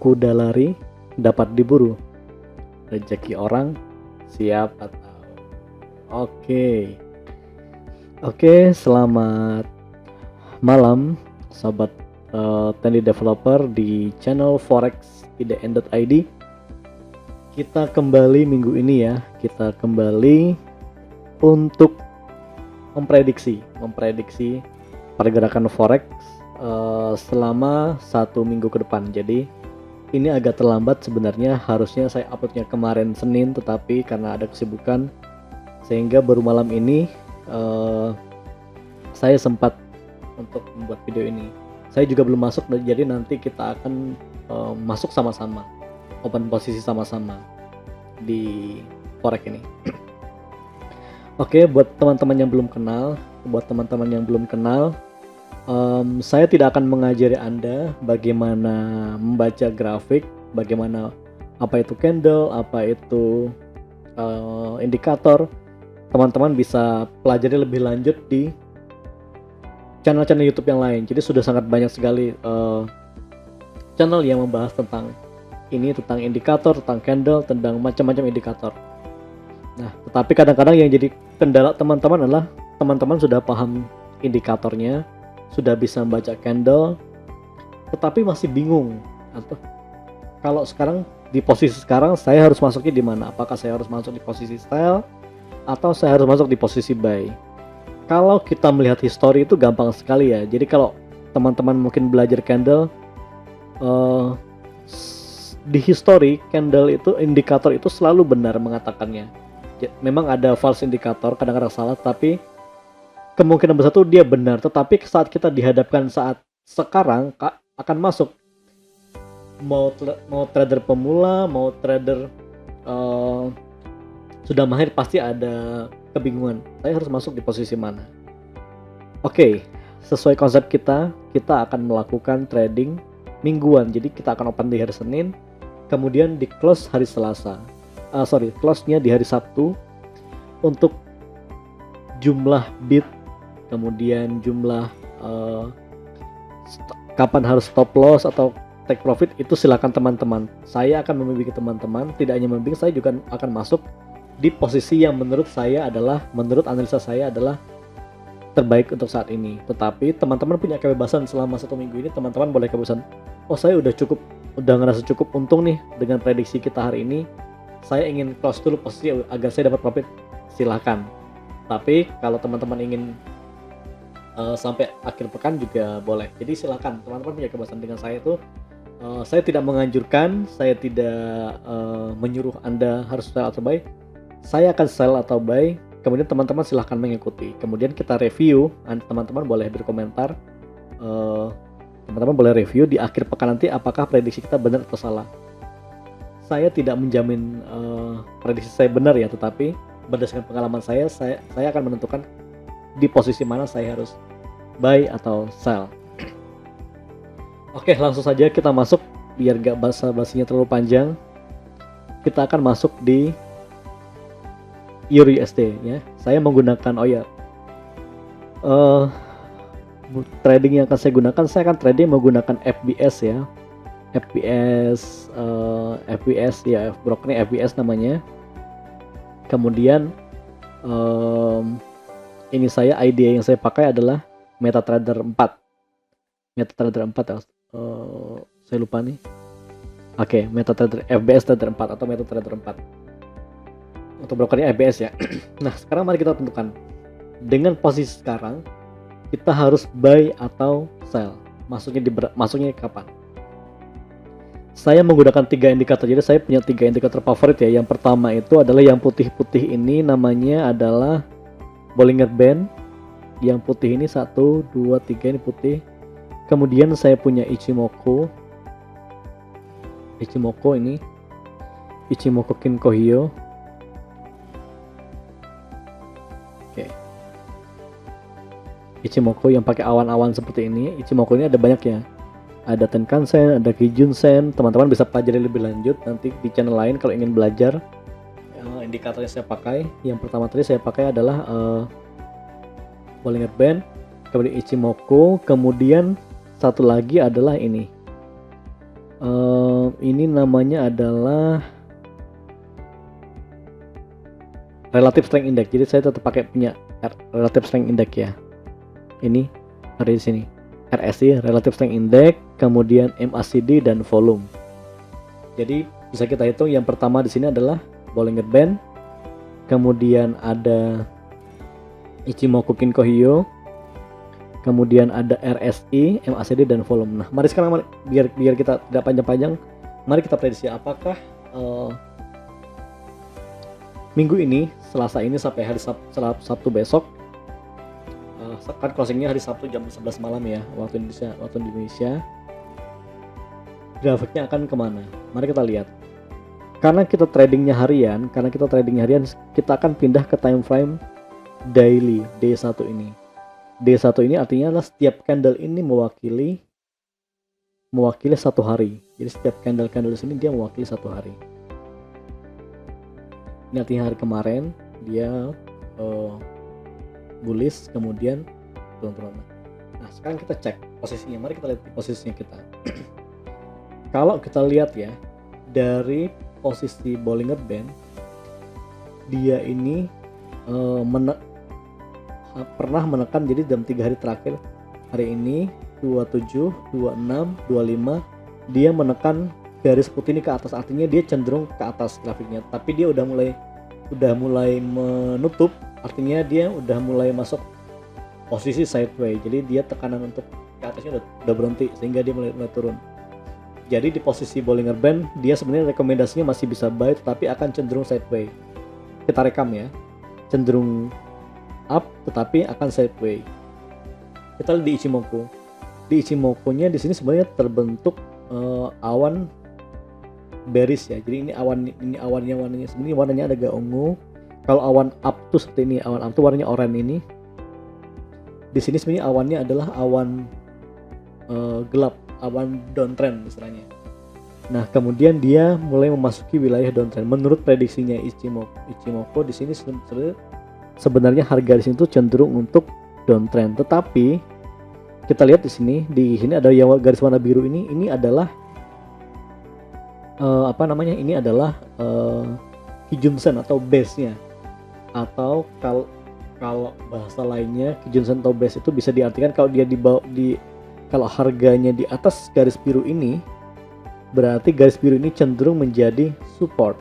kuda lari dapat diburu, rezeki orang siapa tahu. Oke, selamat malam sobat Tendy Developer di channel forex.id. Kita kembali minggu ini ya, kita kembali untuk memprediksi pergerakan forex selama 1 minggu ke depan. Jadi ini agak terlambat sebenarnya, harusnya saya uploadnya kemarin Senin, tetapi karena ada kesibukan sehingga baru malam ini saya sempat untuk membuat video ini. Saya juga belum masuk, jadi nanti kita akan masuk sama-sama, open posisi sama-sama di forex ini. Oke, buat teman-teman yang belum kenal, saya tidak akan mengajari Anda bagaimana membaca grafik, bagaimana apa itu candle, apa itu indikator. Teman-teman bisa pelajari lebih lanjut di channel-channel YouTube yang lain. Jadi sudah sangat banyak sekali channel yang membahas tentang ini, tentang indikator, tentang candle, tentang macam-macam indikator. Nah, tetapi kadang-kadang yang jadi kendala teman-teman adalah teman-teman sudah paham indikatornya, sudah bisa membaca candle, tetapi masih bingung. Atau kalau sekarang di posisi sekarang saya harus masuknya di mana? Apakah saya harus masuk di posisi sell atau saya harus masuk di posisi buy? Kalau kita melihat histori itu gampang sekali ya. Jadi kalau teman-teman mungkin belajar candle, di histori candle itu, indikator itu selalu benar mengatakannya. Memang ada false indikator, kadang-kadang salah, tapi kemungkinan besar itu dia benar. Tetapi saat kita dihadapkan saat sekarang akan masuk, mau trader pemula, mau trader sudah mahir, pasti ada kebingungan. Saya harus masuk di posisi mana? Oke, sesuai konsep kita akan melakukan trading mingguan. Jadi kita akan open di hari Senin, kemudian di close hari Selasa. Close-nya di hari Sabtu untuk jumlah bid, kemudian jumlah kapan harus stop loss atau take profit, itu silakan teman-teman. Saya akan membimbing teman-teman, tidak hanya membimbing, saya juga akan masuk di posisi yang menurut analisa saya adalah terbaik untuk saat ini. Tetapi teman-teman punya kebebasan selama 1 minggu ini, teman-teman boleh kebebasan. Oh, saya udah ngerasa cukup untung nih dengan prediksi kita hari ini. Saya ingin close dulu posisi agar saya dapat profit, silahkan. Tapi kalau teman-teman ingin sampai akhir pekan juga boleh. Jadi silakan, teman-teman punya kebebasan. Dengan saya itu saya tidak menganjurkan, saya tidak menyuruh Anda harus sell atau buy. Saya akan sell atau buy, kemudian teman-teman silahkan mengikuti. Kemudian kita review, teman-teman boleh berkomentar, teman-teman boleh review di akhir pekan nanti apakah prediksi kita benar atau salah. Saya tidak menjamin prediksi saya benar ya, tetapi berdasarkan pengalaman saya akan menentukan di posisi mana saya harus buy atau sell. Oke, langsung saja kita masuk biar gak basa-basinya terlalu panjang. Kita akan masuk di EURUSD ya. Saya menggunakan trading yang akan saya gunakan, saya akan trading menggunakan FBS ya. FBS ya, brokernya FBS namanya. Kemudian ini ID yang saya pakai adalah MetaTrader 4 ya. Saya lupa nih. Oke, MetaTrader FBS Trader 4 atau MetaTrader 4 untuk brokernya FBS ya. Nah, sekarang mari kita tentukan dengan posisi sekarang kita harus buy atau sell. Masuknya kapan? Saya menggunakan 3 indikator. Jadi saya punya 3 indikator favorit ya. Yang pertama itu adalah yang putih-putih ini, namanya adalah Bollinger Band. Yang putih ini 1, 2, 3 ini putih. Kemudian saya punya Ichimoku ini, Ichimoku Kinko-hyo. Oke. Ichimoku yang pakai awan-awan seperti ini. Ichimoku ini ada banyak ya. Ada Tenkan-sen, ada Kijun-sen. Teman-teman bisa pelajari lebih lanjut nanti di channel lain kalau ingin belajar. Indikator yang saya pakai, yang pertama tadi saya pakai adalah Bollinger Band, kemudian Ichimoku, kemudian satu lagi adalah ini Ini namanya adalah relative strength index. Jadi saya tetap pakai punya relative strength index ya. Ini ada di sini. RSI, relative strength index, kemudian MACD dan volume. Jadi bisa kita hitung yang pertama di sini adalah Bollinger Band, kemudian ada Ichimoku Kinko Hyo, kemudian ada RSI, MACD dan volume. Nah, mari sekarang biar kita tidak panjang-panjang, mari kita prediksi apakah minggu ini, Selasa ini sampai hari Sabtu besok, kan closingnya hari Sabtu jam 11 malam ya, waktu Indonesia. Grafiknya akan kemana? Mari kita lihat. Karena kita tradingnya harian, kita akan pindah ke time frame daily D1 ini. D1 ini artinya adalah setiap candle ini mewakili satu hari. Jadi setiap candle di sini dia mewakili satu hari. Ini artinya hari kemarin dia bullish, kemudian turun. Nah, sekarang kita cek posisinya. Mari kita lihat posisinya kita. Kalau kita lihat ya, dari posisi Bollinger Band, dia ini pernah menekan, jadi dalam 3 hari terakhir, hari ini 27, 26, 25, dia menekan garis putih ini ke atas, artinya dia cenderung ke atas grafiknya, tapi dia udah mulai menutup, artinya dia udah mulai masuk posisi sideways. Jadi dia tekanan untuk ke atasnya udah berhenti, sehingga dia mulai turun. Jadi di posisi Bollinger Band dia sebenarnya rekomendasinya masih bisa buy, tetapi akan cenderung sideways. Kita rekam ya, cenderung up tetapi akan sideways. Kita lihat di Ichimoku. Di Ichimoku-nya di sini sebenarnya terbentuk awan bearish ya. Jadi ini warnanya sebenarnya warnanya agak ungu. Kalau awan up tuh seperti ini, awan up tuh warnanya oranye ini. Di sini sebenarnya awannya adalah awan gelap, awan downtrend istilahnya. Nah, kemudian dia mulai memasuki wilayah downtrend. Menurut prediksinya Ichimoku di sini sebenarnya harga di sini tuh cenderung untuk downtrend. Tetapi kita lihat di sini ada yang garis warna biru ini adalah ini adalah Kijun-sen atau base-nya, atau kalau bahasa lainnya Kijun-sen atau base itu bisa diartikan kalau dia kalau harganya di atas garis biru ini, berarti garis biru ini cenderung menjadi support.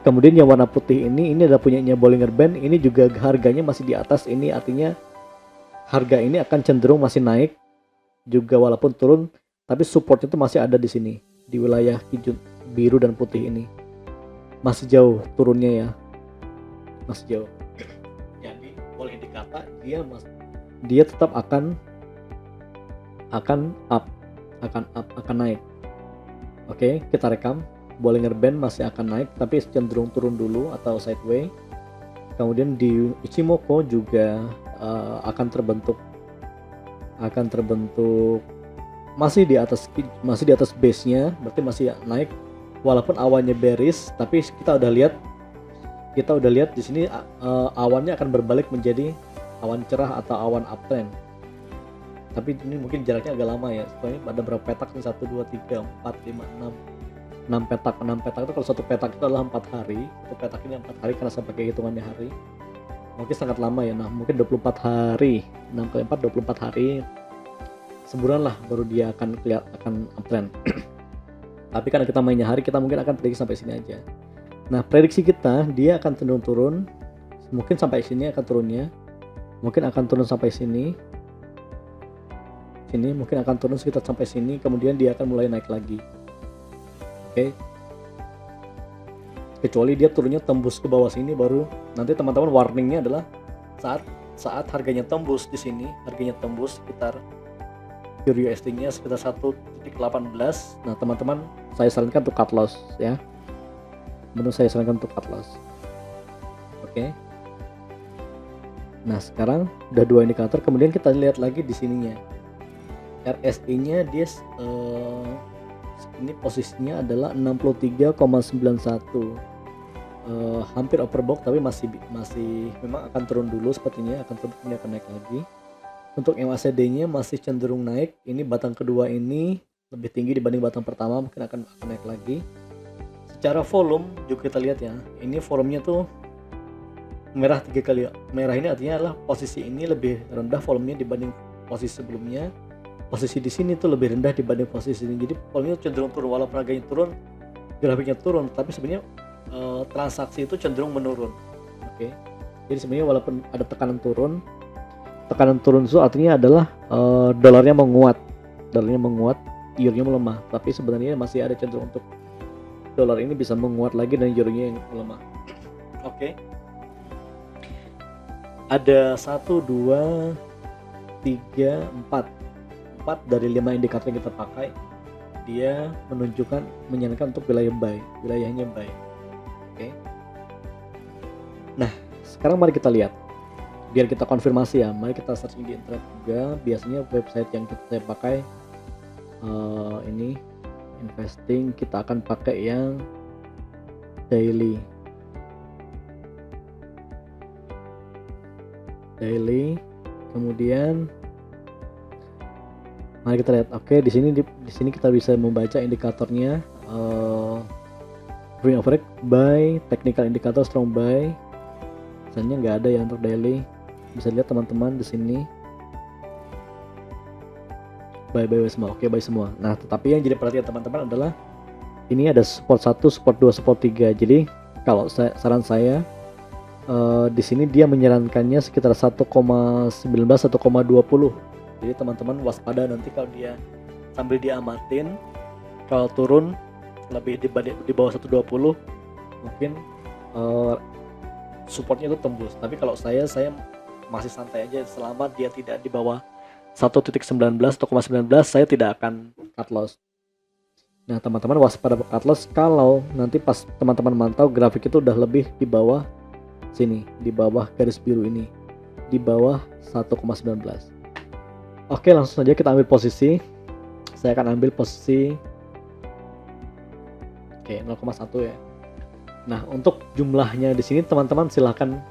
Kemudian yang warna putih ini adalah punyanya Bollinger Band, ini juga harganya masih di atas, ini artinya harga ini akan cenderung masih naik juga walaupun turun, tapi supportnya itu masih ada di sini, di wilayah Kijun biru dan putih ini. Masih jauh turunnya ya, masih jauh. Jadi boleh dikata dia tetap akan naik. Oke, kita rekam. Bollinger Band masih akan naik, tapi cenderung turun dulu atau sideways. Kemudian di Ichimoku juga akan terbentuk masih di atas base-nya, berarti masih naik walaupun awannya bearish. Tapi kita udah lihat di sini awannya akan berbalik menjadi awan cerah atau awan uptrend. Tapi ini mungkin jaraknya agak lama ya. Soalnya ada berapa petak nih? 1 2 3 4 5 6 petak. 6 petak itu kalau satu petak itu adalah 4 hari. Satu petak ini 4 hari karena saya pakai hitungannya hari. Mungkin sangat lama ya. Nah, mungkin 24 hari. 6 kali 4 24 hari. Sebulan lah baru dia akan uptrend. Tapi karena kita mainnya hari, kita mungkin akan prediksi sampai sini aja. Nah, prediksi kita dia akan cenderung turun. Mungkin sampai sini akan turunnya. Mungkin akan turun sampai sini. Ini mungkin akan turun sekitar sampai sini, kemudian dia akan mulai naik lagi. Oke. Kecuali dia turunnya tembus ke bawah sini, baru nanti teman-teman warningnya adalah saat harganya tembus di sini, harganya tembus sekitar USD-nya sekitar 1.18. Nah, teman-teman saya sarankan untuk cut loss ya. Menurut saya sarankan untuk cut loss. Oke. Nah, sekarang udah 2 indikator, kemudian kita lihat lagi di sininya. RSI-nya dia ini posisinya adalah 63,91, hampir overbought, tapi masih memang akan turun dulu sepertinya, akan naik lagi. Untuk MACD-nya masih cenderung naik. Ini batang kedua ini lebih tinggi dibanding bottom pertama, mungkin akan naik lagi. Secara volume juga kita lihat ya, ini volumenya tuh merah 3 kali. Merah ini artinya adalah posisi ini lebih rendah volumenya dibanding posisi sebelumnya. Posisi di sini tuh lebih rendah dibanding posisi ini. Jadi volumenya cenderung turun, walaupun harganya turun, grafiknya turun, tapi sebenarnya transaksi itu cenderung menurun. Oke. Jadi sebenarnya walaupun ada tekanan turun itu artinya adalah dolarnya menguat, euro-nya melemah. Tapi sebenarnya masih ada cenderung untuk dolar ini bisa menguat lagi dan euro-nya yang melemah. Oke. Ada 1, 2, 3, 4 dari 5 indikator yang kita pakai, dia menyarankan untuk wilayahnya buy. Oke. Nah, sekarang mari kita lihat, biar kita konfirmasi ya, mari kita searching di internet juga. Biasanya website yang saya pakai ini investing, kita akan pakai yang daily, kemudian mari kita lihat. Oke, di sini kita bisa membaca indikatornya, moving average, buy, technical indicator, strong buy. Misalnya nggak ada ya untuk daily. Bisa lihat teman-teman di sini buy semua. Oke, buy semua. Nah, tetapi yang jadi perhatian teman-teman adalah ini ada support 1, support 2, support 3. Jadi kalau saran saya di sini dia menyarankannya sekitar 1,19, 1,20. Jadi teman-teman waspada nanti kalau dia sambil diamatin, kalau turun lebih di bawah 1,20 mungkin supportnya itu tembus. Tapi kalau saya masih santai aja, selama dia tidak di bawah 1,19 atau 0,19 saya tidak akan cut loss. Nah, teman-teman waspada cut loss kalau nanti pas teman-teman mantau grafik itu udah lebih di bawah sini, di bawah garis biru ini, di bawah 1,19. Oke, langsung saja kita ambil posisi. Saya akan ambil posisi 0,1 ya. Nah, untuk jumlahnya di sini teman-teman silahkan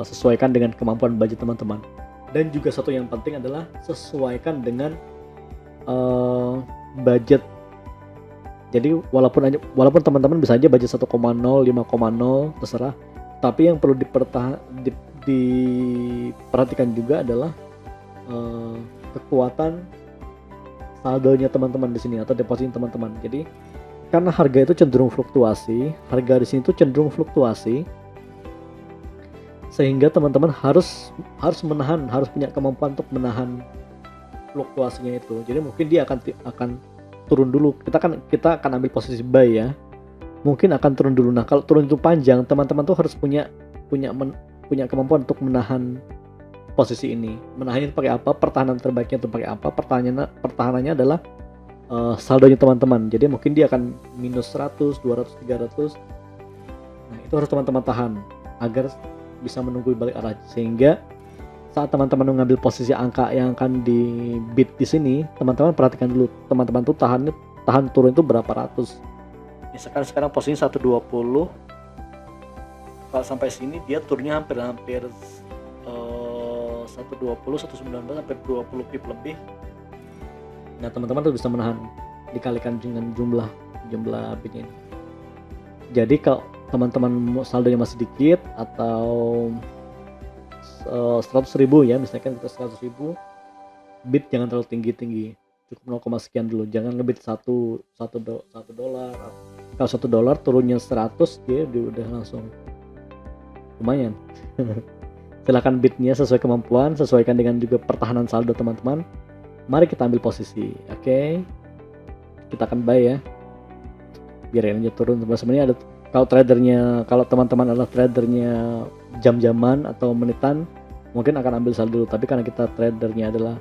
sesuaikan dengan kemampuan budget teman-teman. Dan juga satu yang penting adalah sesuaikan dengan budget. Jadi walaupun teman-teman bisa aja budget 1,0, 5,0 terserah, tapi yang perlu diperhatikan juga adalah kekuatan saldonya teman-teman di sini atau deposit teman-teman. Jadi karena harga itu cenderung fluktuasi, harga di sini tuh cenderung fluktuasi, sehingga teman-teman harus punya kemampuan untuk menahan fluktuasinya itu. Jadi mungkin dia akan turun dulu. Kita akan ambil posisi buy ya. Mungkin akan turun dulu. Nah, kalau turun itu panjang, teman-teman tuh harus punya kemampuan untuk menahan posisi ini. Menahannya pakai apa? Pertahanan terbaiknya itu pakai apa? Pertahanannya adalah saldonya teman-teman. Jadi mungkin dia akan minus 100, 200, 300. Nah, itu harus teman-teman tahan agar bisa menunggu balik arah, sehingga saat teman-teman mengambil posisi angka yang akan di bid di sini, teman-teman perhatikan dulu, teman-teman tuh tahan turun itu berapa ratus. Misalkan sekarang posisinya 120, kalau sampai sini dia turunnya hampir 120, 119, hampir 20 pip lebih. Nah, teman-teman tuh bisa menahan dikalikan dengan jumlah bidnya ini. Jadi kalau teman-teman saldonya masih dikit atau 100.000 ya, misalkan kita 100.000, bid jangan terlalu tinggi, cukup 0, sekian dulu, jangan ngebid $1. Kalau $1 turunnya 100, dia udah langsung lumayan. Silakan bidnya sesuai kemampuan, sesuaikan dengan juga pertahanan saldo teman-teman. Mari kita ambil posisi. Oke, kita akan buy ya, biar ini turun. Sebenarnya ada, kalau teman-teman adalah tradernya jam-jaman atau menitan, mungkin akan ambil saldo dulu. Tapi karena kita tradernya adalah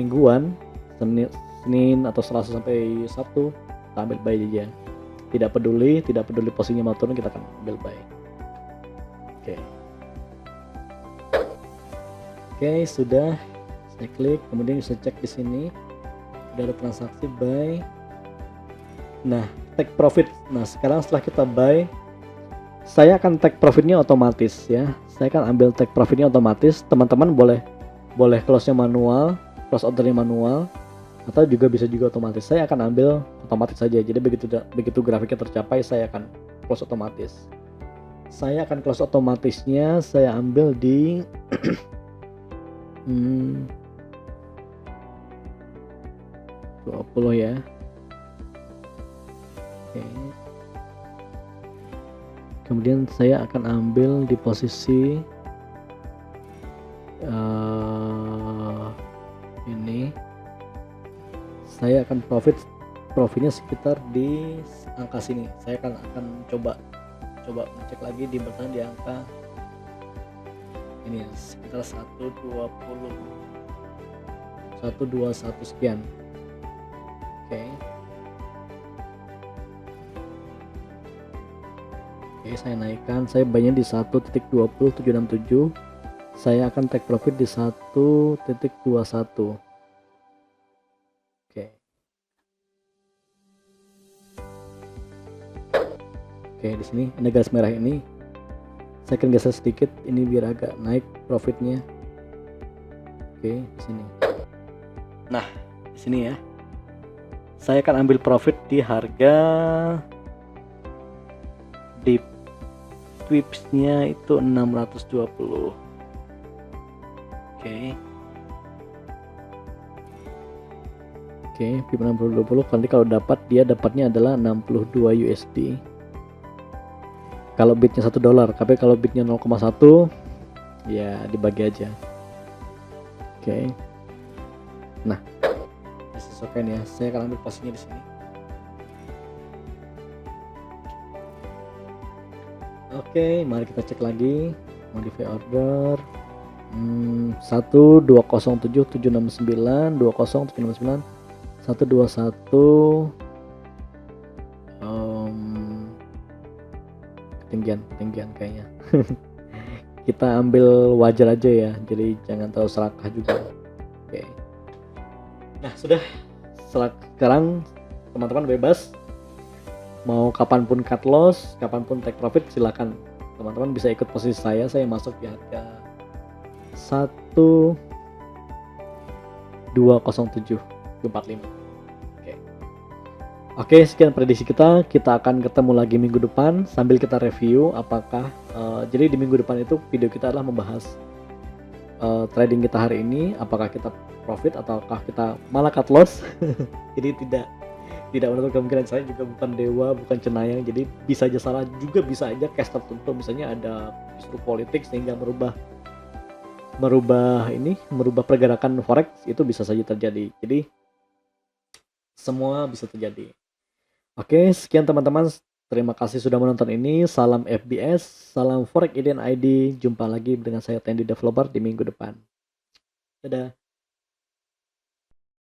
mingguan, Senin atau Selasa sampai Sabtu, kita ambil buy aja. Tidak peduli posisinya mau turun, kita akan ambil buy. Oke, sudah. Saya klik, kemudian bisa cek di sini udah ada transaksi buy. Nah, take profit. Nah, sekarang setelah kita buy, saya akan take profitnya otomatis ya. Saya akan ambil take profitnya otomatis. Teman-teman boleh close-nya manual, close ordernya manual. atau juga bisa juga otomatis. Saya akan ambil otomatis saja. Jadi begitu grafiknya tercapai, saya akan close otomatis. Saya akan close otomatisnya, saya ambil di 20 ya. Oke. Kemudian saya akan ambil di posisi ini. Saya akan profitnya sekitar di angka sini. Saya akan coba cek lagi di bertahan di angka ini ya, sekitar 121 sekian. Oke, saya naikkan, saya buynya di 1.20767. Saya akan take profit di 1.21. Oke, di sini ada garis merah ini. Saya akan geser sedikit ini biar agak naik profitnya. Oke, di sini. Nah, di sini ya. Saya akan ambil profit di harga di TWIPS-nya itu 620. Oke, PIP 620. Nanti kalau dapatnya adalah 62 USD. Kalau bitnya $1, tapi kalau bitnya 0,1 ya dibagi aja. Nah, disesuaikan ya. Saya akan ambil posisinya di sini. Mari kita cek lagi. Modify order 1207769 20769 121 ketinggian kayaknya. Kita ambil wajar aja ya, jadi jangan terlalu serakah juga. Nah, sudah. Sekarang teman-teman bebas mau kapanpun cut loss, kapanpun take profit, silakan. Teman-teman bisa ikut posisi saya masuk di harga 1207745. Oke, sekian prediksi kita. Kita akan ketemu lagi minggu depan sambil kita review apakah jadi di minggu depan itu video kita adalah membahas trading kita hari ini, apakah kita profit ataukah kita malah cut loss. Jadi tidak menutup kemungkinan. Saya juga bukan dewa, bukan cenayang, jadi bisa aja salah, juga bisa aja case tertentu misalnya ada isu politik sehingga merubah pergerakan forex, itu bisa saja terjadi. Jadi semua bisa terjadi. Oke, sekian teman-teman. Terima kasih sudah menonton ini. Salam FBS, salam Forex Iden ID. Jumpa lagi dengan saya Tendi Developer di minggu depan. Dadah.